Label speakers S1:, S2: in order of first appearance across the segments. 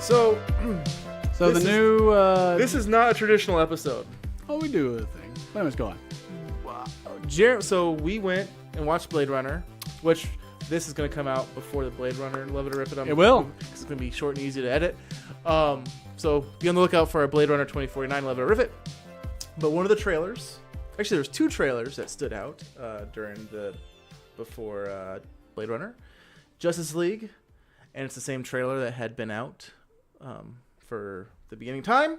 S1: So
S2: the new...
S1: this is not a traditional episode.
S2: Oh, we do a thing. Anyways, go on.
S1: So we went and watched Blade Runner, which this is going to come out before the Blade Runner. Love it or rip it.
S2: It will.
S1: It's going to be short and easy to edit. So be on the lookout for our Blade Runner 2049. Love it or rip it. But one of the trailers, actually there's two trailers that stood out before Blade Runner. Justice League, and it's the same trailer that had been out for the beginning time.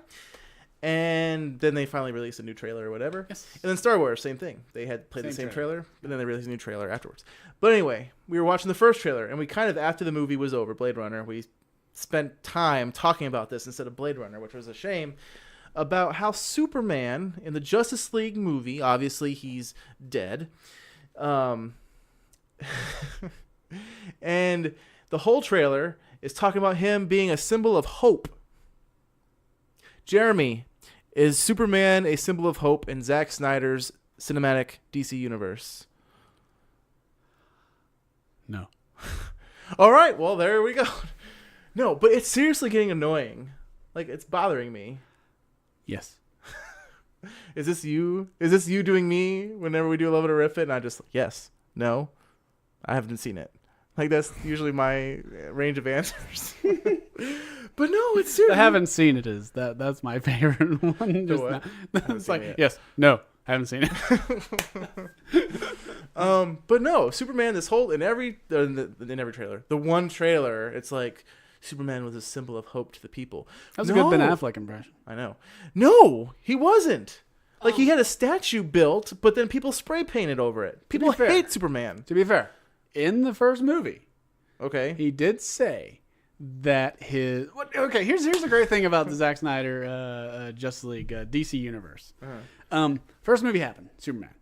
S1: And then they finally released a new trailer or whatever.
S2: Yes.
S1: And then Star Wars, same thing. They had played the same trailer, and then they released a new trailer afterwards. But anyway, we were watching the first trailer, and we kind of, after the movie was over, Blade Runner, we spent time talking about this instead of Blade Runner, which was a shame, about how Superman in the Justice League movie, obviously he's dead, and the whole trailer is talking about him being a symbol of hope. Jeremy, is Superman a symbol of hope in Zack Snyder's cinematic DC universe?
S2: No.
S1: All right, well, there we go. No, but it's seriously getting annoying. Like, it's bothering me.
S2: Yes.
S1: Is this you? Is this you doing me whenever we do Love It or Riff It? And I just, yes, no, I haven't seen it. Like, that's usually my range of answers. But no, it's serious.
S2: I haven't seen it. That's my favorite one. Just
S1: what?
S2: it's like, yes, no, I haven't seen it.
S1: But no, Superman, this whole, in every trailer, the one trailer, it's like, Superman was a symbol of hope to the people.
S2: That was a good Ben Affleck impression.
S1: I know. No, he wasn't. Like, he had a statue built, but then people spray painted over it. People hate Superman.
S2: To be fair, in the first movie,
S1: okay,
S2: he did say that his... Okay, here's a great thing about the Zack Snyder Justice League DC universe. Uh-huh. First movie happened, Superman.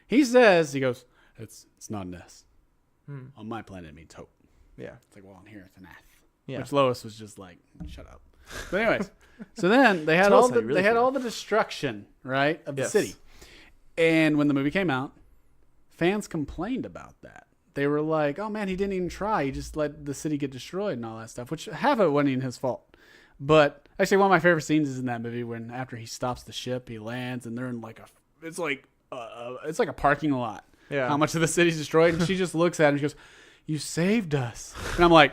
S2: He goes, it's not an S. On my planet, it means hope.
S1: Yeah.
S2: It's like, well, on here, it's an F.
S1: Yeah.
S2: Which Lois was just like, shut up. But anyways, so then they had all the destruction, right, of the city. And when the movie came out, fans complained about that. They were like, oh man, he didn't even try. He just let the city get destroyed and all that stuff, which half of it wasn't even his fault. But actually, one of my favorite scenes is in that movie when after he stops the ship, he lands and they're in like it's like a parking lot.
S1: Yeah.
S2: How much of the city's destroyed. And she just looks at him and she goes, you saved us. And I'm like,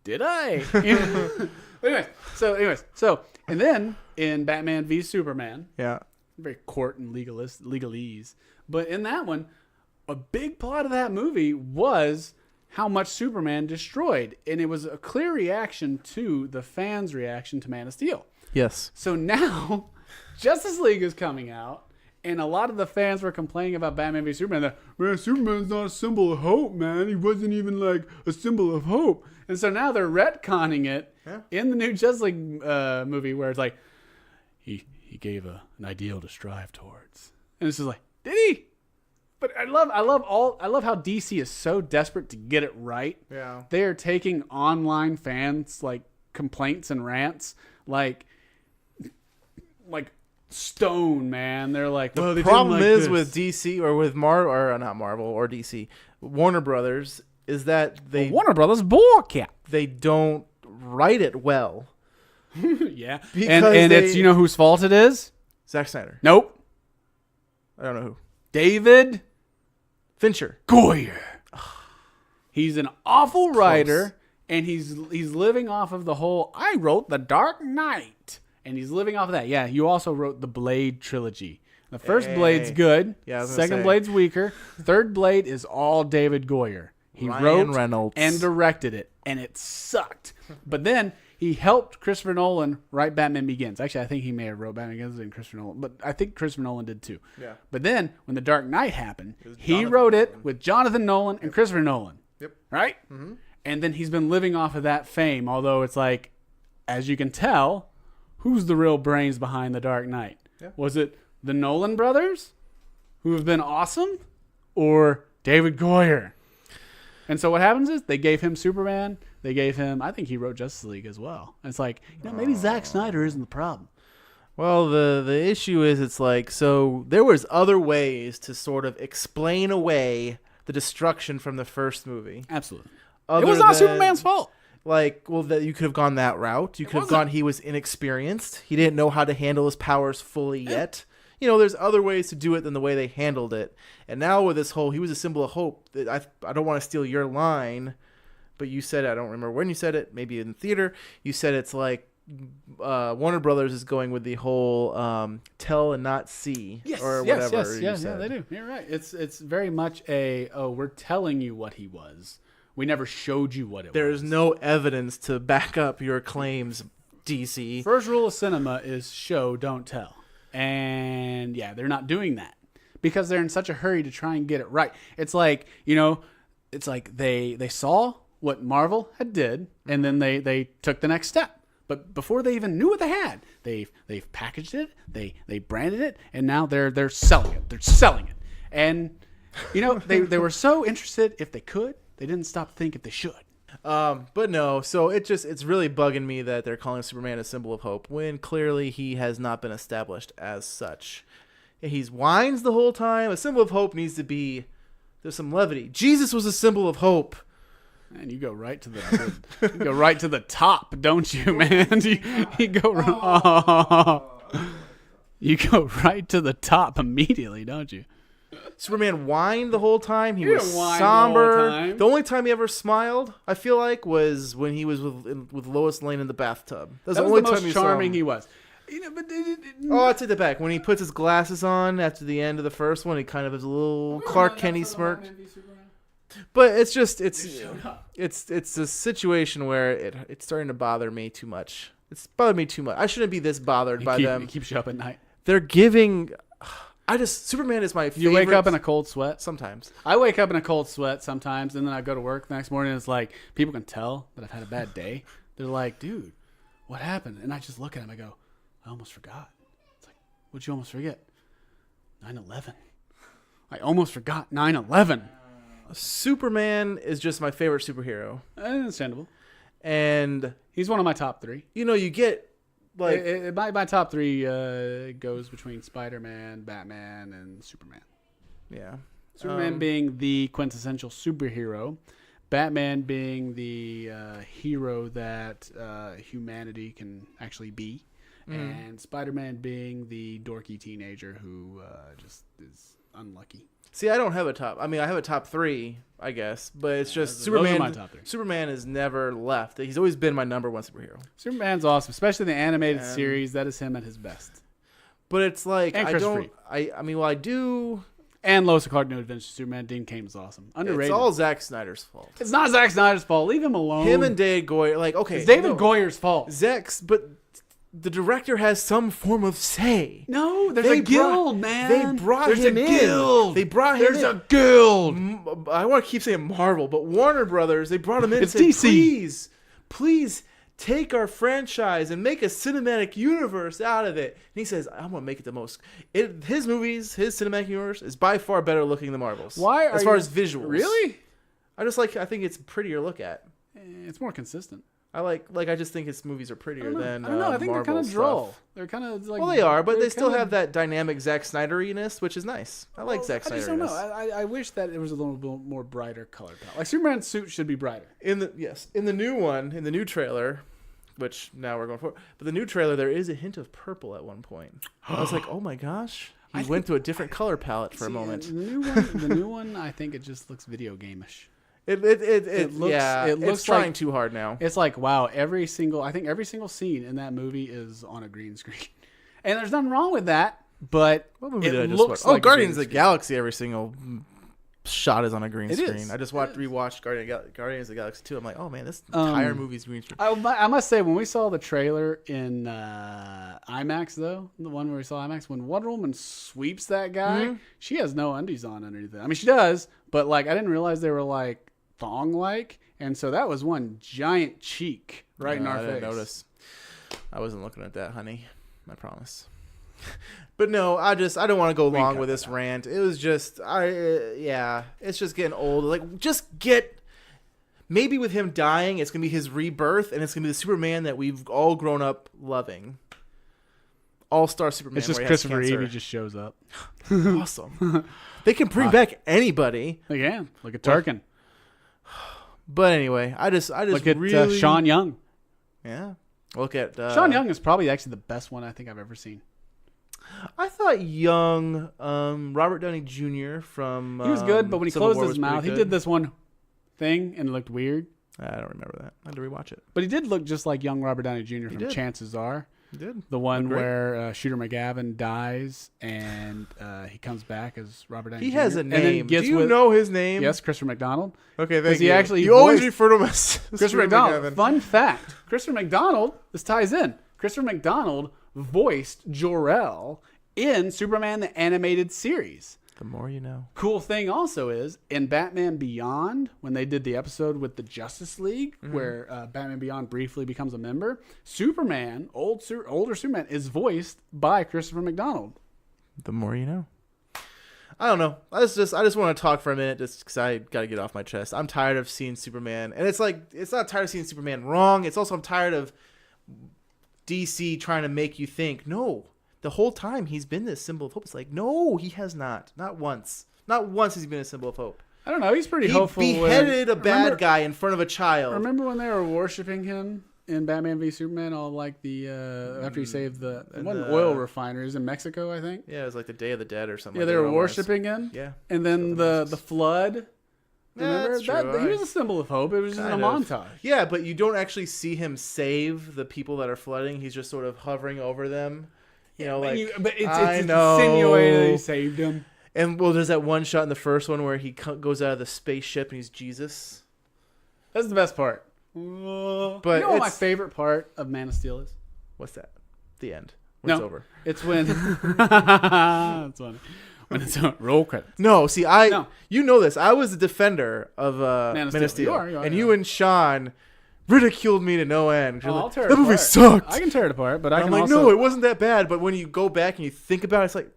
S2: did I? Anyways, and then in Batman v Superman, very court and legalese, but in that one, a big plot of that movie was how much Superman destroyed, and it was a clear reaction to the fans' reaction to Man of Steel.
S1: Yes.
S2: So now, Justice League is coming out. And a lot of the fans were complaining about Batman v Superman. That, man, Superman's not a symbol of hope, man. He wasn't even like a symbol of hope. And so now they're retconning it in the new Justice League movie where it's like, he gave an ideal to strive towards. And it's just like, did he? But I love how DC is so desperate to get it right.
S1: Yeah.
S2: They are taking online fans like complaints and rants like stone, man. They're like,
S1: the problem is with DC or with not Marvel or DC, Warner Brothers, is that
S2: Warner Brothers bullcat.
S1: They don't write it well.
S2: Yeah, and it's whose fault it is?
S1: Zack Snyder.
S2: Nope.
S1: I don't know who.
S2: David
S1: Fincher.
S2: Goyer. He's an awful writer, and he's living off of the whole. I wrote The Dark Knight. And he's living off of that. Yeah, you also wrote the Blade trilogy. The first Blade's good. Yeah, second Blade's weaker. Third Blade is all David Goyer. He wrote
S1: Reynolds.
S2: And directed it, and it sucked. But then he helped Christopher Nolan write Batman Begins. Actually, I think he may have wrote Batman Begins and Christopher Nolan, but I think Christopher Nolan did too.
S1: Yeah.
S2: But then when The Dark Knight happened, he wrote it with Jonathan Nolan and Christopher Nolan.
S1: Yep.
S2: Right? Mm-hmm. And then he's been living off of that fame, although it's like, as you can tell, who's the real brains behind The Dark Knight? Yeah. Was it the Nolan brothers, who have been awesome, or David Goyer? And so what happens is they gave him Superman. They gave him, I think he wrote Justice League as well. And it's like, maybe Zack Snyder isn't the problem.
S1: Well, the issue is it's like, so there was other ways to sort of explain away the destruction from the first movie.
S2: Absolutely. It was not Superman's fault.
S1: Like, well, that you could have gone that route. You could have gone, he was inexperienced. He didn't know how to handle his powers fully yet. You know, there's other ways to do it than the way they handled it. And now with this whole, he was a symbol of hope. I don't want to steal your line, but you said it. I don't remember when you said it. Maybe in the theater. You said it's like Warner Brothers is going with the whole tell and not see, or whatever.
S2: Yes, they do. You're right. It's very much we're telling you what he was. We never showed you what it was.
S1: There's no evidence to back up your claims, DC.
S2: First rule of cinema is show, don't tell. And yeah, they're not doing that because they're in such a hurry to try and get it right. It's like, it's like they saw what Marvel had did, and then they took the next step. But before they even knew what they had, they've packaged it, they branded it, and now they're selling it. They're selling it. And they were so interested if they could. They didn't stop to think if they should.
S1: But no, so it's really bugging me that they're calling Superman a symbol of hope when clearly he has not been established as such. He's whines the whole time. A symbol of hope needs to be, there's some levity. Jesus was a symbol of hope.
S2: Man, you go right to the top, don't you, man? You go right to the top immediately, don't you?
S1: Superman whined the whole time. He was
S2: somber.
S1: somber. The only time he ever smiled, I feel like, was when he was with Lois Lane in the bathtub.
S2: That was the most charming he was.
S1: I take that back. When he puts his glasses on after the end of the first one, he kind of has a little Clark Kenny smirk. But it's a situation where it's starting to bother me too much. It's bothered me too much. I shouldn't be this bothered by them.
S2: It keeps you up at night.
S1: They're giving. Superman is my favorite.
S2: You wake up in a cold sweat?
S1: Sometimes.
S2: I wake up in a cold sweat sometimes, and then I go to work the next morning, and it's like, people can tell that I've had a bad day. They're like, dude, what happened? And I just look at them, I go, I almost forgot. It's like, what'd you almost forget? 9/11. I almost forgot 9/11.
S1: Superman is just my favorite superhero.
S2: Understandable.
S1: And
S2: he's one of my top three.
S1: You get...
S2: my top three goes between Spider-Man, Batman, and Superman.
S1: Yeah.
S2: Superman being the quintessential superhero, Batman being the hero that humanity can actually be, and Spider-Man being the dorky teenager who just is unlucky.
S1: See, I don't have a top. I mean, I have a top three, I guess, but it's just Superman.
S2: My top three.
S1: Superman has never left. He's always been my number one superhero.
S2: Superman's awesome, especially the animated series. That is him at his best.
S1: But it's like
S2: and
S1: I don't. I do.
S2: And Lois and Clark: New Adventures of Superman. Dean Cain is awesome. Underrated.
S1: It's all Zack Snyder's fault.
S2: It's not Zack Snyder's fault. Leave him alone.
S1: Him and David Goyer.
S2: It's David Goyer's fault.
S1: But the director has some form of say.
S2: No, there's a guild, man.
S1: They brought him in.
S2: Guild.
S1: They brought him in.
S2: There's a guild.
S1: I want to keep saying Marvel, but Warner Brothers, they brought him in.
S2: It's
S1: and said,
S2: DC.
S1: Please take our franchise and make a cinematic universe out of it. And he says, I want to make it the most. His movies, his cinematic universe is by far better looking than Marvel's.
S2: Why?
S1: As far as visuals.
S2: Really?
S1: I think it's prettier to look at.
S2: It's more consistent.
S1: I just think his movies are prettier than
S2: I don't know. I think
S1: Marvel
S2: they're kind of droll.
S1: stuff.
S2: They're kind of like.
S1: Well, they are, but they still have that dynamic Zack Snyderiness, which is nice. I like Zack Snyderiness.
S2: I just don't know. I wish that it was a little bit more brighter color palette. Like Superman's suit should be brighter.
S1: In the new trailer, which now we're going for, but the new trailer there is a hint of purple at one point. I was like, oh my gosh, he went to a different color palette for a moment.
S2: The new one, I think it just looks video game-ish.
S1: It looks trying like, too hard now.
S2: It's like, wow, every single scene in that movie is on a green screen. And there's nothing wrong with that, but it looks like
S1: Guardians of the Galaxy, every single shot is on a green screen.
S2: Is.
S1: I just rewatched Guardians of the Galaxy 2. I'm like, oh man, this entire movie's green screen.
S2: I must say, when we saw the trailer in IMAX, though, the one where we saw IMAX, when Wonder Woman sweeps that guy, she has no undies on underneath it. I mean, she does, but I didn't realize they were thong-like, and so that was one giant cheek right in our face. I didn't notice.
S1: I wasn't looking at that, honey. I promise. But no, I don't want to go long with this rant. It was just, it's just getting old. Maybe with him dying, it's going to be his rebirth, and it's going to be the Superman that we've all grown up loving. All-star Superman.
S2: It's just Christopher Reeve, he just shows up.
S1: Awesome. They can bring back anybody.
S2: They can. Look at Tarkin.
S1: But anyway, I just
S2: Look at
S1: really
S2: Sean Young.
S1: Yeah. Look at
S2: Sean Young is probably actually the best one I think I've ever seen.
S1: I thought young Robert Downey Jr. from
S2: He was good, but when he
S1: Civil
S2: closed
S1: War
S2: his
S1: was
S2: mouth,
S1: pretty
S2: he
S1: good.
S2: did this one thing and it looked weird.
S1: I don't remember that. I had to rewatch it.
S2: But he did look just like young Robert Downey Jr. from
S1: did.
S2: Chances Are.
S1: He did.
S2: The one
S1: Looked great.
S2: where Shooter McGavin dies and he comes back as Robert Downey
S1: He
S2: Jr.
S1: has a
S2: and then
S1: name. Do
S2: gets
S1: you
S2: with-
S1: know his name?
S2: Yes, Christopher McDonald.
S1: Okay, thank
S2: he
S1: you.
S2: actually
S1: You always
S2: voiced-
S1: refer to him as
S2: Christopher McDonald. Fun fact. Christopher McDonald, this ties in. Christopher McDonald voiced Jor-El in Superman the Animated Series.
S1: The more you know.
S2: Cool thing also is in Batman Beyond, when they did the episode with the Justice League, where Batman Beyond briefly becomes a member, Superman, older Superman, is voiced by Christopher McDonald.
S1: The more you know. I don't know. I just want to talk for a minute just because I got to get off my chest. I'm tired of seeing Superman. And it's like, it's not tired of seeing Superman wrong. It's also I'm tired of DC trying to make you think, no, the whole time he's been this symbol of hope. It's like, no, he has not. Not once. Not once has he been a symbol of hope.
S2: I don't know. He's pretty
S1: He
S2: hopeful.
S1: beheaded a bad guy in front of a child.
S2: Remember when they were worshiping him in Batman v Superman? All like the after he saved the oil refineries in Mexico, I think.
S1: Yeah, it was like the Day of the Dead or something.
S2: Yeah,
S1: like
S2: they
S1: that
S2: were
S1: almost.
S2: worshiping him.
S1: Yeah.
S2: And then the flood.
S1: Yeah,
S2: Remember
S1: that's true.
S2: He was a symbol of hope. It was just in a
S1: Kind of.
S2: montage.
S1: Yeah, but you don't actually see him save the people that are flooding. He's just sort of hovering over them. You know, like
S2: But it's
S1: I
S2: insinuated that
S1: know.
S2: he saved him.
S1: And well, there's that one shot in the first one where he goes out of the spaceship and he's Jesus.
S2: That's the best part.
S1: But
S2: you know what my
S1: it's-
S2: favorite part of Man of Steel is?
S1: What's that? The end. When it's over.
S2: It's when that's funny. When it's roll credits.
S1: No, see,
S2: No.
S1: you know this. I was the defender of
S2: Man of
S1: Man of
S2: Steel.
S1: Steel,
S2: You are,
S1: and
S2: yeah.
S1: you and Sean ridiculed me to no end. You're
S2: I'll
S1: like,
S2: tear it
S1: that movie
S2: apart.
S1: sucked.
S2: I can tear it apart, but I
S1: I'm
S2: can
S1: like,
S2: also.
S1: no, it wasn't that bad. But when you go back and you think about it, it's like,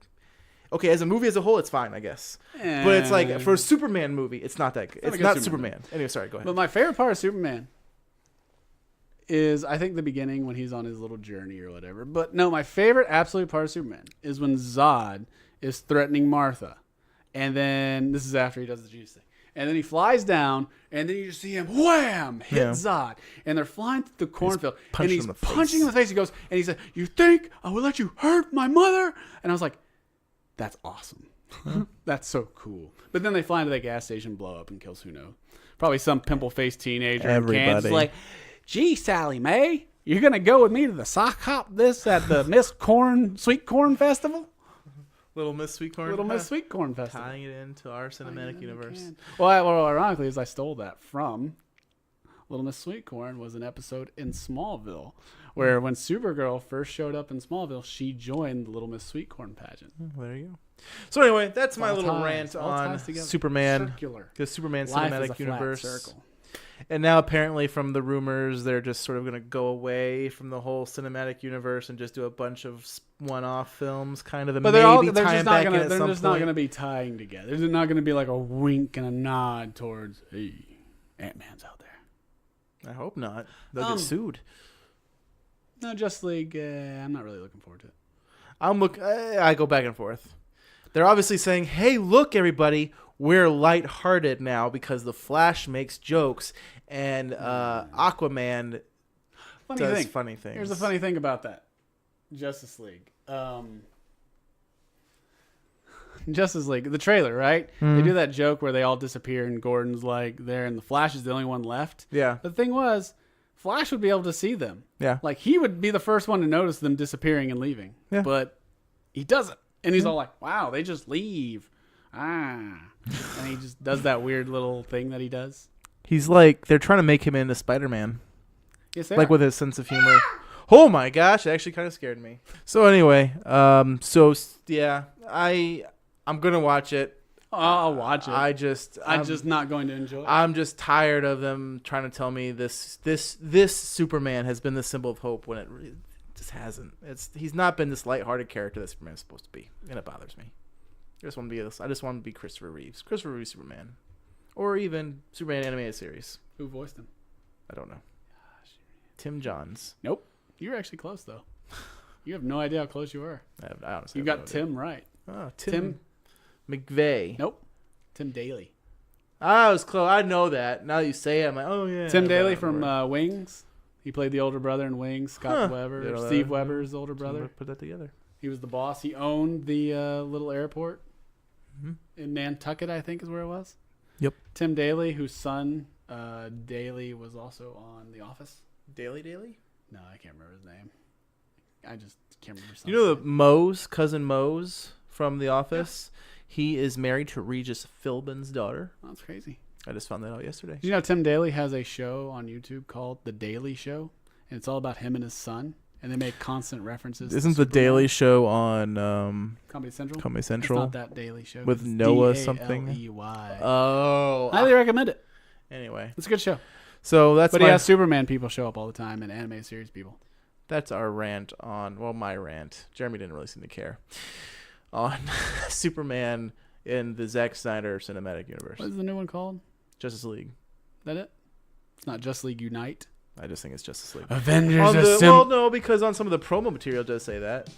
S1: okay, as a movie as a whole, it's fine, I guess. But it's like for a Superman movie, it's not that good. It's
S2: a good
S1: not
S2: Superman.
S1: Superman. Anyway, sorry, go ahead.
S2: But my favorite part of Superman is, I think, the beginning when he's on his little journey or whatever. But no, my favorite absolute part of Superman is when Zod is threatening Martha. And then, this is after he does the juice thing. And then he flies down, and then you just see him, wham, hit
S1: Yeah.
S2: Zod. And they're flying through the cornfield. And
S1: punching
S2: he's
S1: him in the face.
S2: punching him in the face. He goes, and he said, you think I would let you hurt my mother? And I was like, that's awesome. That's so cool. But then they fly into that gas station, blow up, and kills who knows. Probably some pimple-faced teenager in Kansas.
S1: Everybody.
S2: Like, gee, Sally Mae, you're going to go with me to the sock hop this at the Sweet Corn Festival?
S1: Little Miss Sweet Corn.
S2: Little Miss Sweet Corn Festival.
S1: Tying it into our cinematic universe.
S2: Well, ironically, is I stole that from Little Miss Sweet Corn was an episode in Smallville where when Supergirl first showed up in Smallville, she joined the Little Miss Sweet Corn pageant.
S1: Well, there you go. So anyway, that's my
S2: All
S1: little
S2: ties,
S1: rant
S2: all
S1: on
S2: ties together.
S1: Superman,
S2: Circular.
S1: the Superman
S2: Life is a
S1: cinematic
S2: flat
S1: universe.
S2: circle.
S1: And now apparently from the rumors, they're just sort of going to go away from the whole cinematic universe and just do a bunch of one-off films, kind of, and
S2: But
S1: maybe
S2: they're
S1: tie
S2: just
S1: them
S2: not
S1: back
S2: gonna.
S1: in at
S2: They're
S1: some
S2: just not
S1: point.
S2: going to be tying together. There's not going to be like a wink and a nod towards, hey, Ant-Man's out there.
S1: I hope not. They'll get sued.
S2: No, Justice League. I'm not really looking forward to it.
S1: I go back and forth. They're obviously saying, "Hey, look, everybody, we're lighthearted now because the Flash makes jokes and Aquaman does funny things."
S2: Here's the funny thing about that. Justice League. Justice League, the trailer, right? They do that joke where they all disappear and Gordon's like there and the Flash is the only one left.
S1: Yeah,
S2: The thing was, Flash would be able to see them.
S1: yeah.
S2: Like, he would be the first one to notice them disappearing and leaving.
S1: Yeah.
S2: But he doesn't. And he's all like, wow, they just leave. And he just does that weird little thing that he does.
S1: He's like they're trying to make him into Spider-Man,
S2: Yes, they
S1: like
S2: are.
S1: with his sense of humor. Oh my gosh, it actually kind of scared me. So anyway, yeah, I'm gonna watch it.
S2: I'll watch it.
S1: I'm
S2: just not going to enjoy it.
S1: I'm just tired of them trying to tell me this Superman has been the symbol of hope when it really just hasn't. He's not been this lighthearted character that Superman's supposed to be, and it bothers me. I just want to be Christopher Reeves Superman, or even Superman animated series.
S2: Who voiced him?
S1: I don't know. Tim Johns.
S2: Nope. You're actually close, though. You have no idea how close you are.
S1: I honestly
S2: You got Tim right.
S1: Tim McVeigh.
S2: Nope. Tim Daly.
S1: I was close. I know that. Now that you say it, I'm like, oh yeah.
S2: Tim Daly from Wings. He played the older brother in Wings. Scott Weber, Steve Weber's older brother.
S1: Put that together.
S2: He was the boss. He owned the little airport in Nantucket, I think, is where it was.
S1: Yep.
S2: Tim Daly, whose son Daly was also on The Office.
S1: Daly?
S2: No, I can't remember his name. I just can't remember.
S1: You know the Mose, cousin Mose from The Office. Yeah. He is married to Regis Philbin's daughter.
S2: Oh, that's crazy.
S1: I just found that out yesterday.
S2: Did you know Tim Daly has a show on YouTube called The Daily Show, and it's all about him and his son, and they make constant references.
S1: Isn't the Daily Show on
S2: Comedy Central?
S1: Comedy Central.
S2: It's not that Daily Show
S1: with Noah something.
S2: Daley.
S1: Oh,
S2: highly recommend it.
S1: Anyway,
S2: it's a good show.
S1: So that's.
S2: But he has Superman people show up all the time and anime series people.
S1: That's our rant on. Well, my rant. Jeremy didn't really seem to care on Superman in the Zack Snyder cinematic universe.
S2: What is the new one called?
S1: Justice League.
S2: Is that it? It's not Justice League Unite.
S1: I just think it's Justice League.
S2: Avengers.
S1: Well, no, because on some of the promo material it does say that.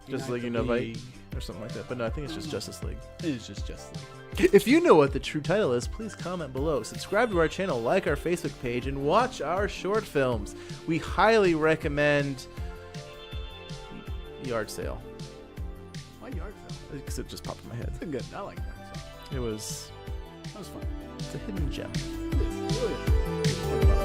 S1: Justice League Unite or something like that. But no, I think it's just Justice League.
S2: It is just Justice League.
S1: If you know what the true title is, please comment below. Subscribe to our channel, like our Facebook page, and watch our short films. We highly recommend Yard Sale.
S2: Why Yard Sale?
S1: Because it just popped in my head.
S2: It's good. I like Yard Sale.
S1: That was
S2: fun.
S1: It's a hidden gem.
S2: It is. It really is.